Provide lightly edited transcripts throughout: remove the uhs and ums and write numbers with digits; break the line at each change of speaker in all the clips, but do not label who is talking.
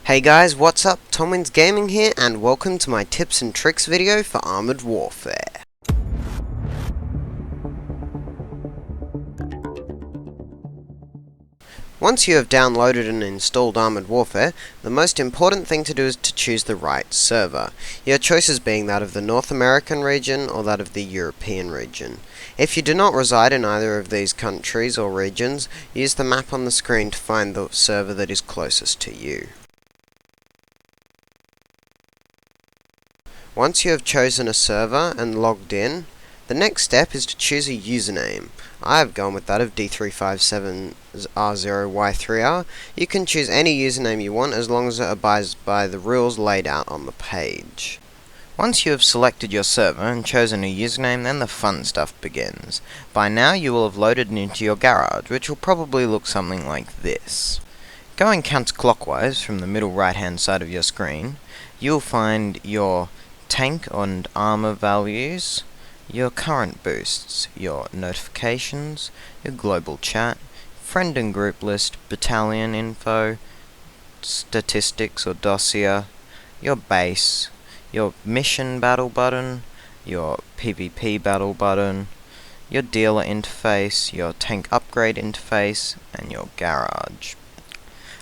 Hey guys, what's up? Tomwins Gaming here, and welcome to my tips and tricks video for Armoured Warfare. Once you have downloaded and installed Armoured Warfare, the most important thing to do is to choose the right server, your choices being that of the North American region or that of the European region. If you do not reside in either of these countries or regions, use the map on the screen to find the server that is closest to you. Once you have chosen a server and logged in, the next step is to choose a username. I have gone with that of D357R0Y3R. You can choose any username you want as long as it abides by the rules laid out on the page. Once you have selected your server and chosen a username, then the fun stuff begins. By now you will have loaded into your garage, which will probably look something like this. Going counterclockwise from the middle right hand side of your screen, you will find your tank and armor values, your current boosts, your notifications, your global chat, friend and group list, battalion info, statistics or dossier, your base, your mission battle button, your PVP battle button, your dealer interface, your tank upgrade interface, and your garage.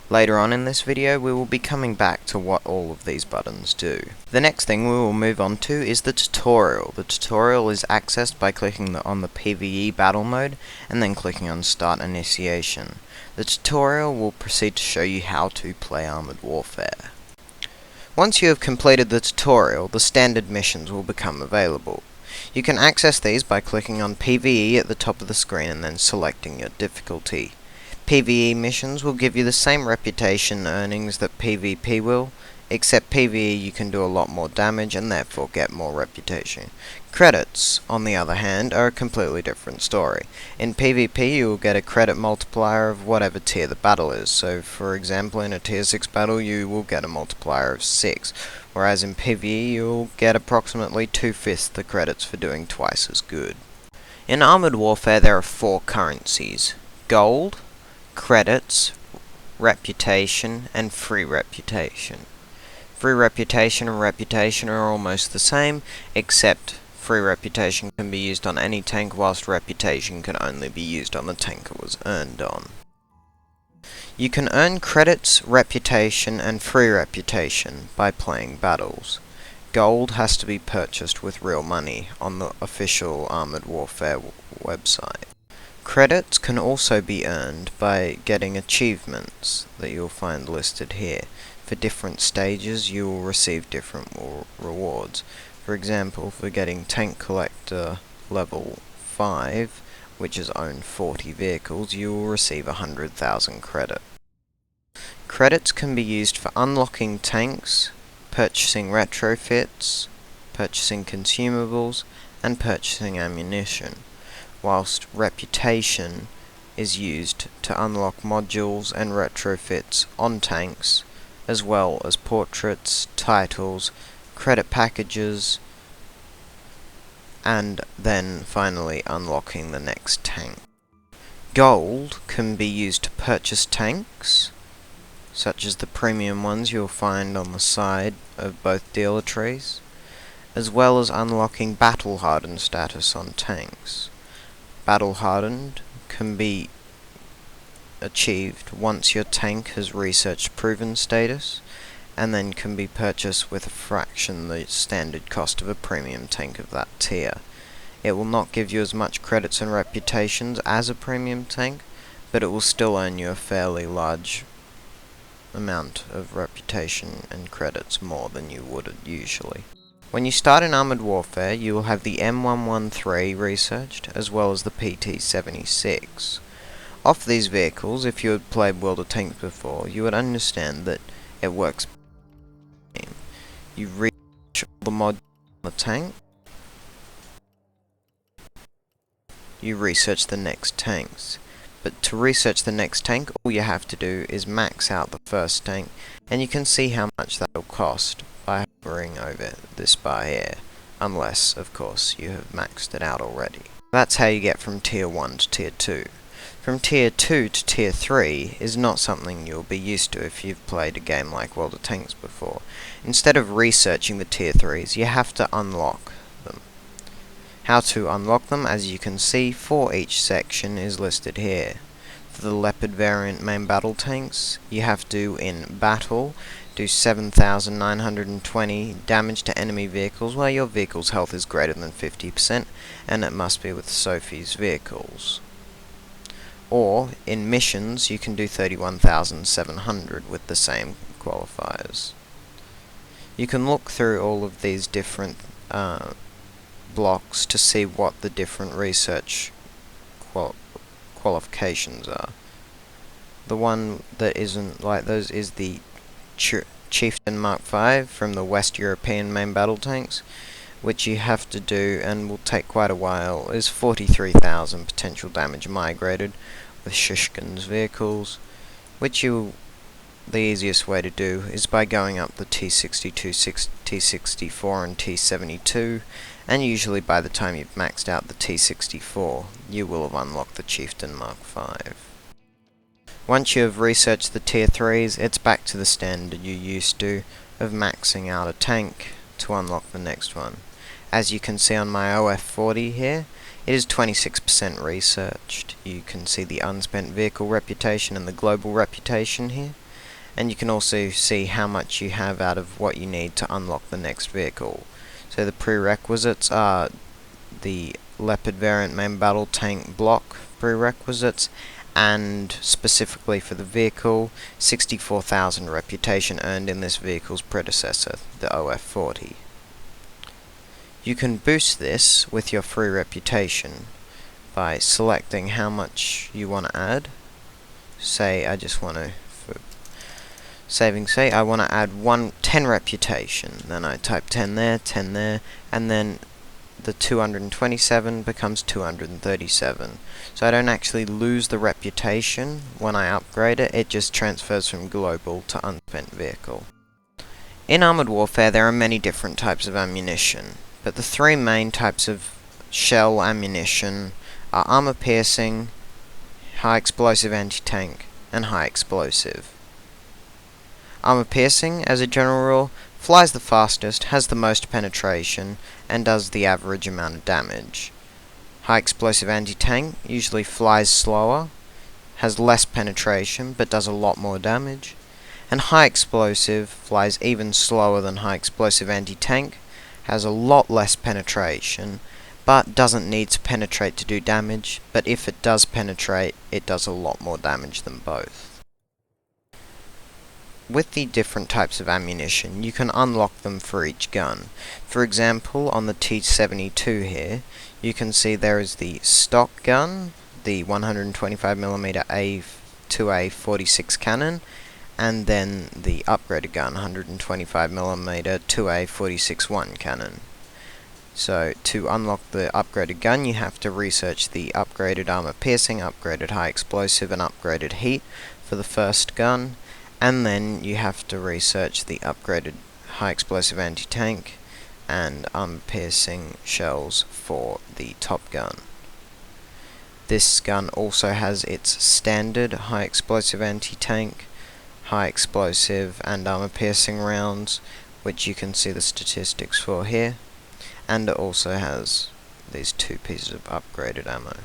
Later on in this video, we will be coming back to what all of these buttons do. The next thing we will move on to is the tutorial. The tutorial is accessed by clicking on the PVE battle mode and then clicking on Start Initiation. The tutorial will proceed to show you how to play Armoured Warfare. Once you have completed the tutorial, the standard missions will become available. You can access these by clicking on PVE at the top of the screen and then selecting your difficulty. PvE missions will give you the same reputation earnings that PvP will, except PvE you can do a lot more damage and therefore get more reputation. Credits, on the other hand, are a completely different story. In PvP you will get a credit multiplier of whatever tier the battle is, so for example in a tier 6 battle you will get a multiplier of 6, whereas in PvE you will get approximately 2/5 the credits for doing twice as good. In Armoured Warfare there are 4 currencies: gold, credits, reputation, and free reputation. Free reputation and reputation are almost the same, except free reputation can be used on any tank, whilst reputation can only be used on the tank it was earned on. You can earn credits, reputation, and free reputation by playing battles. Gold has to be purchased with real money on the official Armoured Warfare website. Credits can also be earned by getting achievements that you'll find listed here. For different stages you will receive different rewards. For example, for getting Tank Collector level 5, which has owned 40 vehicles, you will receive 100,000 credit. Credits can be used for unlocking tanks, purchasing retrofits, purchasing consumables, and purchasing ammunition, whilst reputation is used to unlock modules and retrofits on tanks, as well as portraits, titles, credit packages, and then finally unlocking the next tank. Gold can be used to purchase tanks, such as the premium ones you'll find on the side of both dealer trees, as well as unlocking battle hardened status on tanks. Battle hardened can be achieved once your tank has researched proven status, and then can be purchased with a fraction the standard cost of a premium tank of that tier. It will not give you as much credits and reputations as a premium tank, but it will still earn you a fairly large amount of reputation and credits, more than you would usually. When you start in Armoured Warfare, you will have the M113 researched, as well as the PT-76. Off these vehicles, if you had played World of Tanks before, you would understand that it works. You research all the modules on the tank, you research the next tanks. But to research the next tank, all you have to do is max out the first tank, and you can see how much that will cost by hovering over this bar here, unless, of course, you have maxed it out already. That's how you get from Tier 1 to Tier 2. from Tier 2 to Tier 3 is not something you'll be used to if you've played a game like World of Tanks before. Instead of researching the Tier 3s, you have to unlock them. How to unlock them, as you can see, for each section is listed here. For the Leopard variant main battle tanks, you have to, in battle, do 7,920 damage to enemy vehicles where your vehicle's health is greater than 50%, and it must be with Sophie's vehicles. Or, in missions, you can do 31,700 with the same qualifiers. You can look through all of these different blocks to see what the different research qualifications are. The one that isn't like those is the Chieftain Mark V from the West European main battle tanks, which you have to do and will take quite a while, is 43,000 potential damage migrated with Shishkin's vehicles, which the easiest way to do is by going up the T62, T64 and T72, and usually by the time you've maxed out the T64, you will have unlocked the Chieftain Mark V. Once you have researched the Tier 3s, it's back to the standard you used to of maxing out a tank to unlock the next one. As you can see on my OF40 here, it is 26% researched. You can see the unspent vehicle reputation and the global reputation here, and you can also see how much you have out of what you need to unlock the next vehicle. So the prerequisites are the Leopard variant main battle tank block prerequisites, and specifically for the vehicle, 64,000 reputation earned in this vehicle's predecessor, the OF40. You can boost this with your free reputation by selecting how much you want to add. Say I just want to, for saving sake, I want to add 10 reputation. Then I type 10 there, and then the 227 becomes 237. So I don't actually lose the reputation when I upgrade it, it just transfers from global to unspent vehicle. In Armoured Warfare there are many different types of ammunition, but the three main types of shell ammunition are armor piercing, high explosive anti-tank, and high explosive. Armor piercing, as a general rule, flies the fastest, has the most penetration, and does the average amount of damage. High explosive anti-tank usually flies slower, has less penetration, but does a lot more damage. And high explosive flies even slower than high explosive anti-tank, has a lot less penetration, but doesn't need to penetrate to do damage, but if it does penetrate, it does a lot more damage than both. With the different types of ammunition, you can unlock them for each gun. For example, on the T72 here, you can see there is the stock gun, the 125mm A2A46 cannon, and then the upgraded gun, 125mm 2A46-1 cannon. So, to unlock the upgraded gun, you have to research the upgraded armor piercing, upgraded high explosive, and upgraded heat for the first gun, and then you have to research the upgraded high explosive anti-tank and armor piercing shells for the top gun. This gun also has its standard high explosive anti-tank, high explosive and armor piercing rounds, which you can see the statistics for here, and it also has these two pieces of upgraded ammo.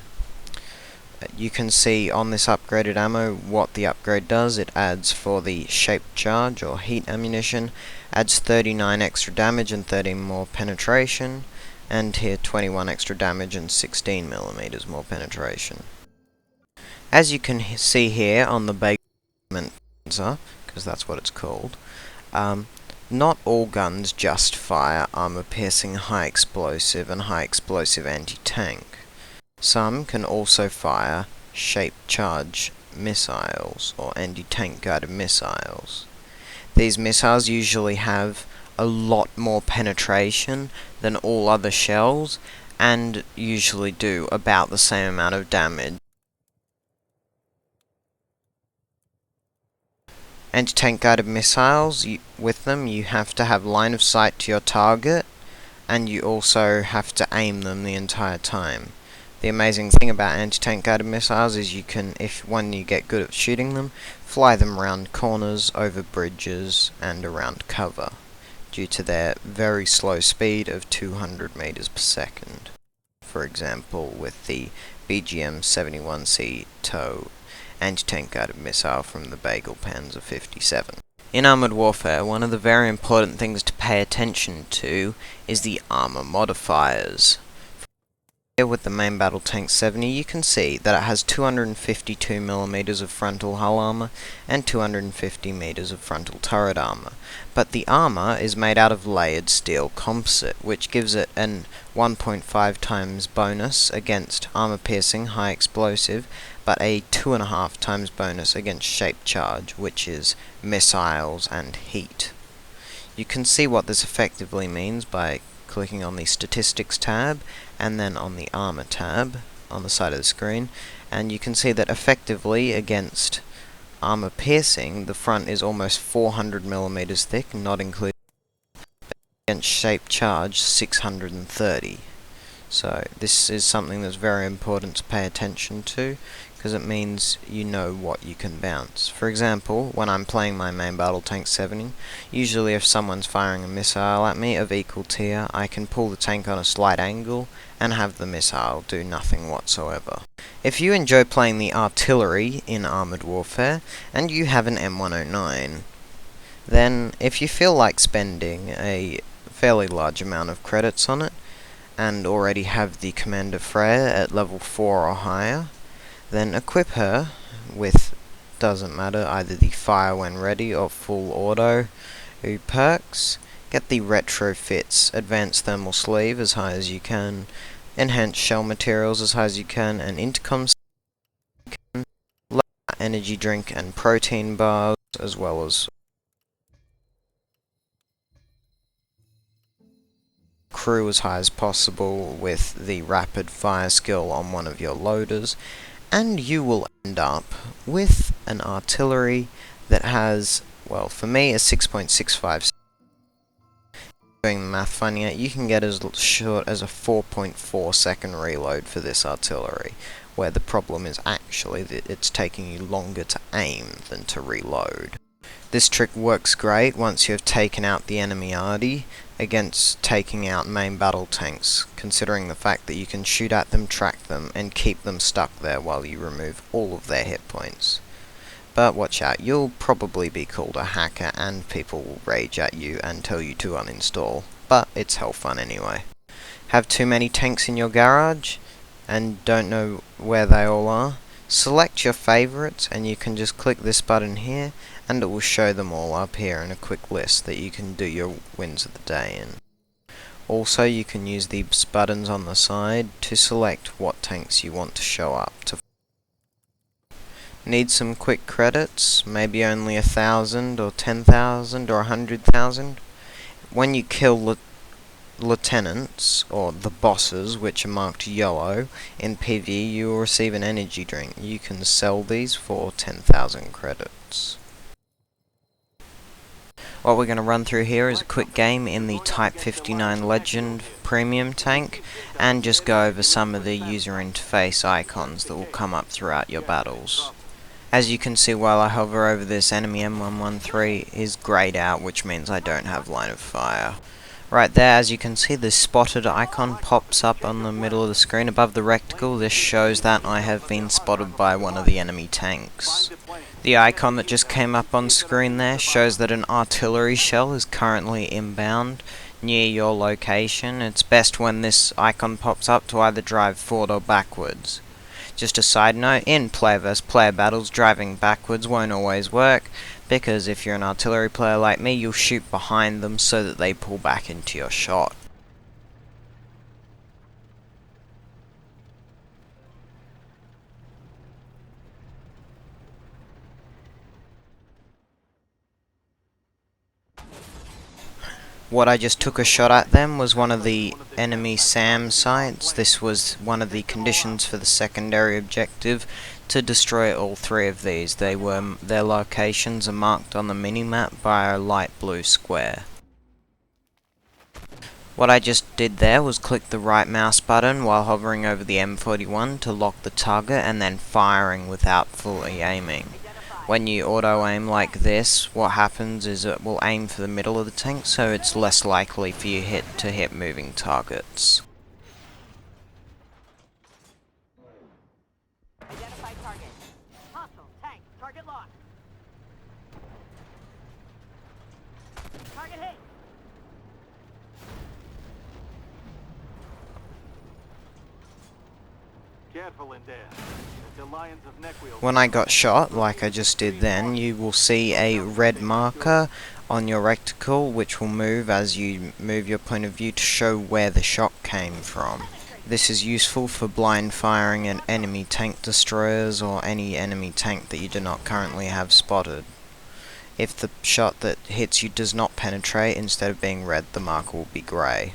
You can see on this upgraded ammo what the upgrade does. It adds for the shaped charge or heat ammunition, adds 39 extra damage and 13 more penetration, and here 21 extra damage and 16mm more penetration. As you can see here on the basement sensor, because that's what it's called, not all guns just fire armor piercing high explosive and high explosive anti-tank. Some can also fire shaped charge missiles or anti-tank guided missiles. These missiles usually have a lot more penetration than all other shells and usually do about the same amount of damage. Anti-tank guided missiles, with them you have to have line of sight to your target, and you also have to aim them the entire time. The amazing thing about anti-tank guided missiles is you can, when you get good at shooting them, fly them around corners, over bridges, and around cover, due to their very slow speed of 200 meters per second. For example, with the BGM-71C TOW anti-tank guided missile from the Bagel Panzer 57. In armoured warfare, one of the very important things to pay attention to is the armour modifiers. Here with the main battle tank 70, you can see that it has 252mm of frontal hull armour and 250 meters of frontal turret armour. But the armour is made out of layered steel composite, which gives it an 1.5 times bonus against armour piercing high explosive, but a 2.5 times bonus against shape charge, which is missiles and heat. You can see what this effectively means by clicking on the Statistics tab and then on the Armor tab on the side of the screen, and you can see that effectively against armor piercing the front is almost 400mm thick, not including against shape charge 630. So this is something that's very important to pay attention to, because it means you know what you can bounce. For example, when I'm playing my main battle tank 70, usually if someone's firing a missile at me of equal tier, I can pull the tank on a slight angle and have the missile do nothing whatsoever. If you enjoy playing the artillery in armoured warfare, and you have an M109, then if you feel like spending a fairly large amount of credits on it, and already have the Commander Freya at level 4 or higher, then equip her with, doesn't matter, either the fire when ready or full auto perks. Get the retrofits advanced thermal sleeve as high as you can, enhanced shell materials as high as you can, and intercom energy drink and protein bars, as well as crew as high as possible with the rapid fire skill on one of your loaders, and you will end up with an artillery that has, well, for me, a 6.65. Doing the math finding out, you can get as short as a 4.4 second reload for this artillery, where the problem is actually that it's taking you longer to aim than to reload. This trick works great once you have taken out the enemy arty against taking out main battle tanks, considering the fact that you can shoot at them, track them, and keep them stuck there while you remove all of their hit points. But watch out, you'll probably be called a hacker and people will rage at you and tell you to uninstall, but it's hell fun anyway. Have too many tanks in your garage and don't know where they all are? Select your favourites and you can just click this button here and it will show them all up here in a quick list that you can do your wins of the day in. Also, you can use these buttons on the side to select what tanks you want to show up to. Need some quick credits, maybe only 1,000 or 10,000 or 100,000? When you kill lieutenants, or the bosses, which are marked yellow, in PvE you will receive an energy drink. You can sell these for 10,000 credits. What we're going to run through here is a quick game in the Type 59 Legend Premium tank, and just go over some of the user interface icons that will come up throughout your battles. As you can see while I hover over this, enemy M113 is greyed out, which means I don't have line of fire. Right there, as you can see, the spotted icon pops up on the middle of the screen above the rectangle. This shows that I have been spotted by one of the enemy tanks. The icon that just came up on screen there shows that an artillery shell is currently inbound near your location. It's best when this icon pops up to either drive forward or backwards. Just a side note, in player vs player battles, driving backwards won't always work, because if you're an artillery player like me, you'll shoot behind them so that they pull back into your shot. What I just took a shot at them was one of the enemy SAM sites. This was one of the conditions for the secondary objective, to destroy all three of these. Their locations are marked on the minimap by a light blue square. What I just did there was click the right mouse button while hovering over the M41 to lock the target and then firing without fully aiming. When you auto-aim like this, what happens is it will aim for the middle of the tank, so it's less likely for you to hit moving targets.
Identify target. Hostile tank. Target locked. Target hit.
Careful in there. The Lions of Neckwheel.
When I got shot, like I just did then, you will see a red marker on your reticle which will move as you move your point of view to show where the shot came from. This is useful for blind firing at enemy tank destroyers or any enemy tank that you do not currently have spotted. If the shot that hits you does not penetrate, instead of being red, the marker will be grey.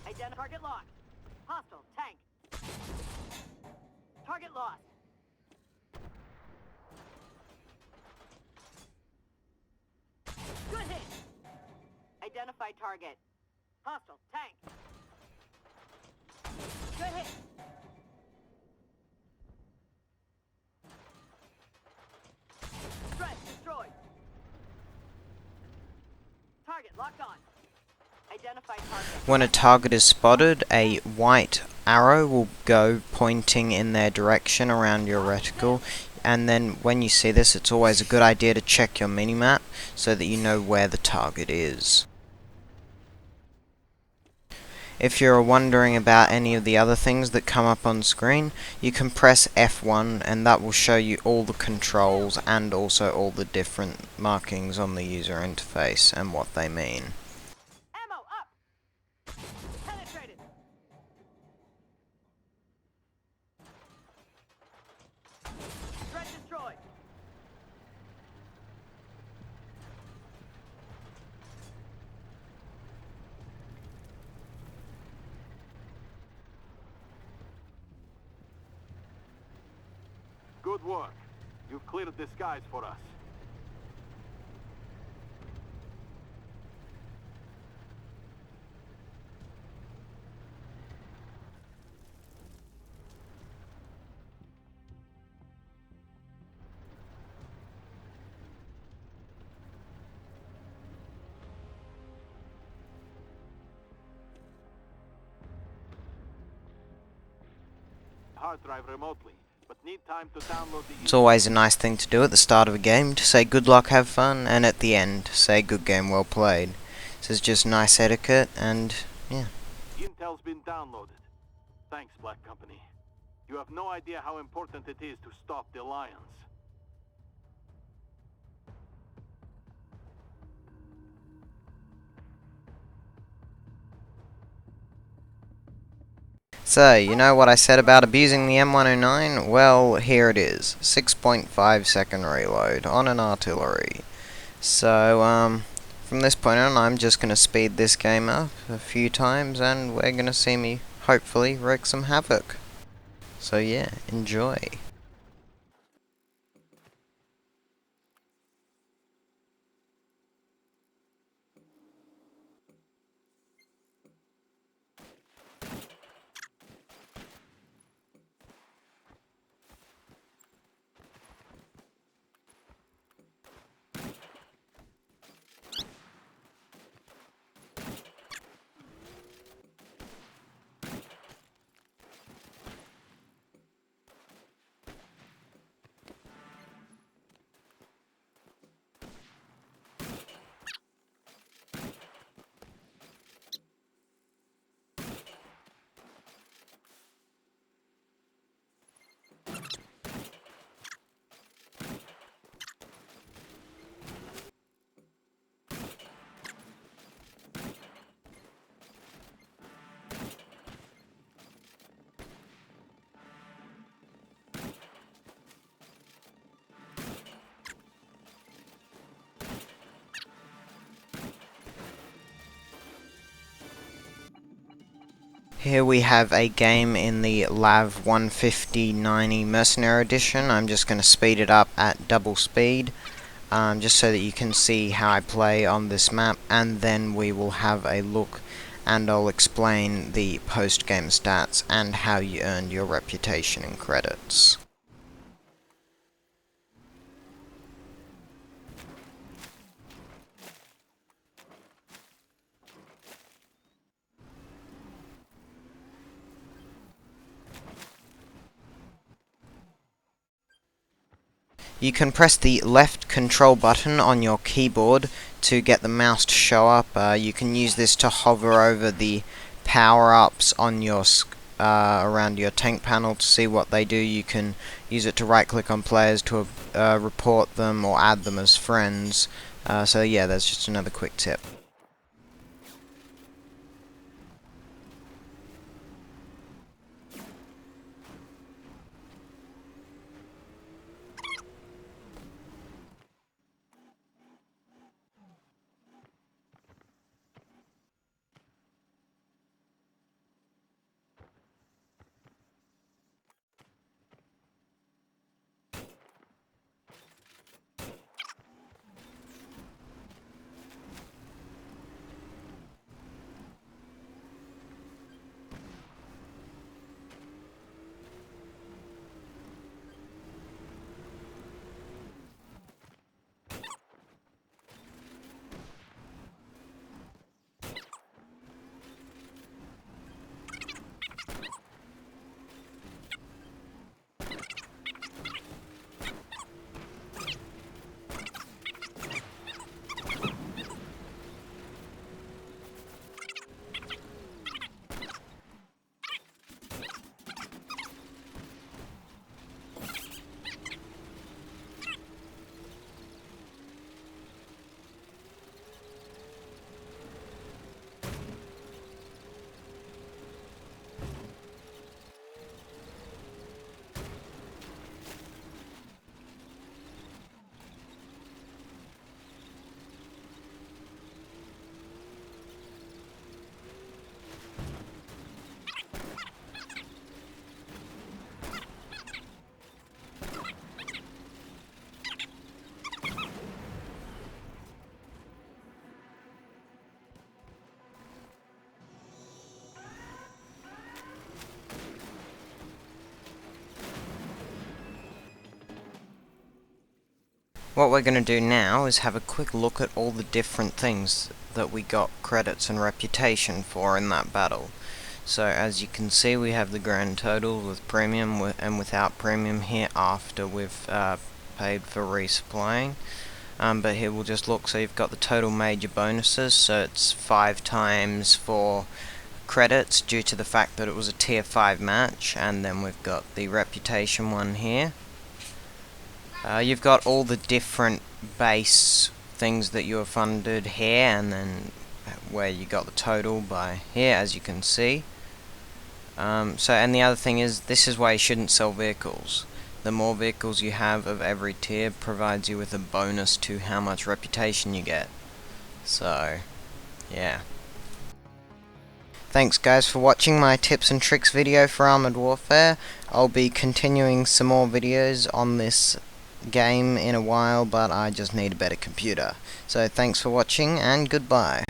Identify target locked. Hostile tank. Target lost. Good hit. Identify target. Hostile tank. Good hit. Threat destroyed. Target locked on. Identify target.
When a target is spotted, a white arrow will go pointing in their direction around your reticle, and then when you see this, it's always a good idea to check your minimap so that you know where the target is. If you're wondering about any of the other things that come up on screen, you can press F1 and that will show you all the controls and also all the different markings on the user interface and what they mean.
Ammo up. Penetrated. Threat destroyed.
Good work. You've cleared the skies for us. Hard drive remotely, but need time to download the.
It's always a nice thing to do at the start of a game, to say good luck, have fun, and at the end, say good game, well played. This is just nice etiquette, and yeah.
Intel's been downloaded. Thanks, Black Company. You have no idea how important it is to stop the Lions.
So, you know what I said about abusing the M109? Well, here it is. 6.5 second reload on an artillery. So, from this point on, I'm just going to speed this game up a few times, and we're going to see me, hopefully, wreak some havoc. So yeah, enjoy. Here we have a game in the Lav 150/90 Mercenary Edition. I'm just going to speed it up at double speed, just so that you can see how I play on this map, and then we will have a look and I'll explain the post-game stats and how you earned your reputation and credits. You can press the left control button on your keyboard to get the mouse to show up. You can use this to hover over the power-ups on your around your tank panel to see what they do. You can use it to right-click on players to report them or add them as friends. So yeah, that's just another quick tip. What we're going to do now is have a quick look at all the different things that we got credits and reputation for in that battle. So as you can see, we have the grand total with premium and without premium here after we've paid for resupplying. But here we'll just look. So you've got the total major bonuses, so it's 5 times for credits due to the fact that it was a tier 5 match, and then we've got the reputation one here. You've got all the different base things that you have funded here, and then where you got the total by here, as you can see. And the other thing is, this is why you shouldn't sell vehicles. The more vehicles you have of every tier provides you with a bonus to how much reputation you get. So, yeah. Thanks guys for watching my tips and tricks video for Armoured Warfare. I'll be continuing some more videos on this game in a while, but I just need a better computer. So thanks for watching and goodbye.